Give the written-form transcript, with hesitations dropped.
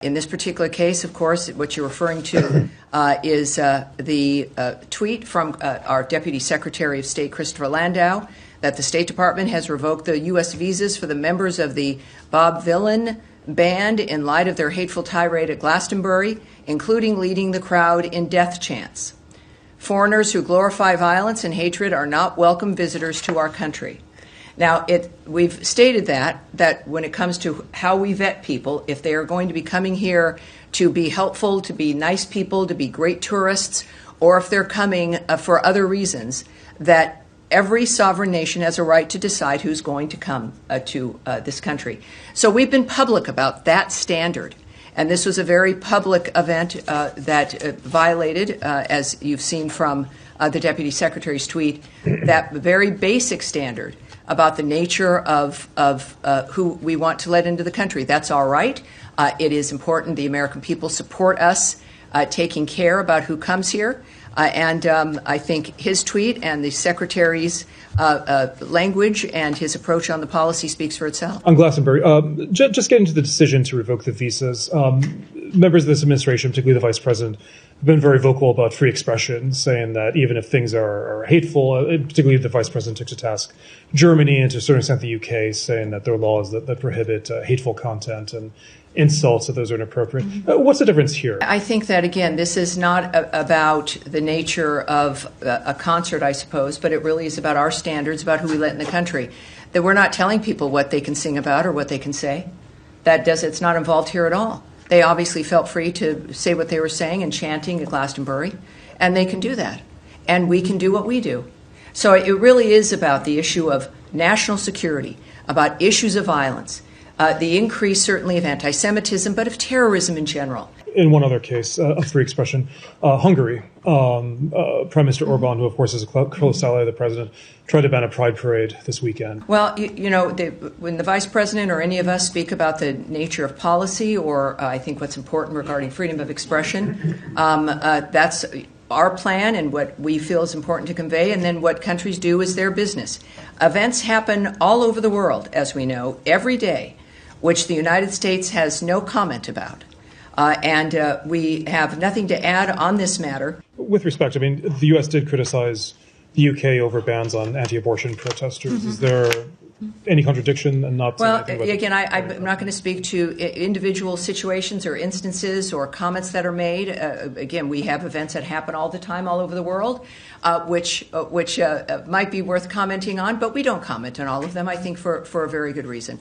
In this particular case, of course, what you're referring to is the tweet from our Deputy Secretary of State, Christopher Landau, that the State Department has revoked the U.S. visas for the members of the Bob Vylan band in light of their hateful tirade at Glastonbury, including leading the crowd in death chants. Foreigners who glorify violence and hatred are not welcome visitors to our country. Now, we've stated that when it comes to how we vet people, if they are going to be coming here to be helpful, to be nice people, to be great tourists, or if they're coming for other reasons, that every sovereign nation has a right to decide who's going to come to this country. So we've been public about that standard. And this was a very public event that violated, as you've seen from the Deputy Secretary's tweet, that very basic standard about the nature of who we want to let into the country. That's all right. It is important the American people support us taking care about who comes here. And I think his tweet and the Secretary's language and his approach on the policy speaks for itself. On Glastonbury, just getting to the decision to revoke the visas, members of this administration, particularly the Vice President, have been very vocal about free expression, saying that even if things are hateful, particularly the Vice President took to task Germany and to a certain extent the UK, saying that there are laws that prohibit hateful content and insults, that those are inappropriate. What's the difference here? I think that, again, this is not about the nature of a concert, I suppose, but it really is about our standards, about who we let in the country. That we're not telling people what they can sing about or what they can say. It's not involved here at all. They obviously felt free to say what they were saying and chanting at Glastonbury, and they can do that. And we can do what we do. So it really is about the issue of national security, about issues of violence, the increase certainly of anti-Semitism, but of terrorism in general. In one other case of free expression, Hungary, Prime Minister Orban, who of course is a close ally of the president, tried to ban a pride parade this weekend. Well, when the vice president or any of us speak about the nature of policy, or I think what's important regarding freedom of expression, that's our plan and what we feel is important to convey, and then what countries do is their business. Events happen all over the world, as we know, every day, which the United States has no comment about. And we have nothing to add on this matter. With respect, I mean, the U.S. did criticize the U.K. over bans on anti-abortion protesters. Is there any contradiction and not? Well, again, I'm not going to speak to individual situations or instances or comments that are made. Again, we have events that happen all the time all over the world, which might be worth commenting on, but we don't comment on all of them, I think, for a very good reason.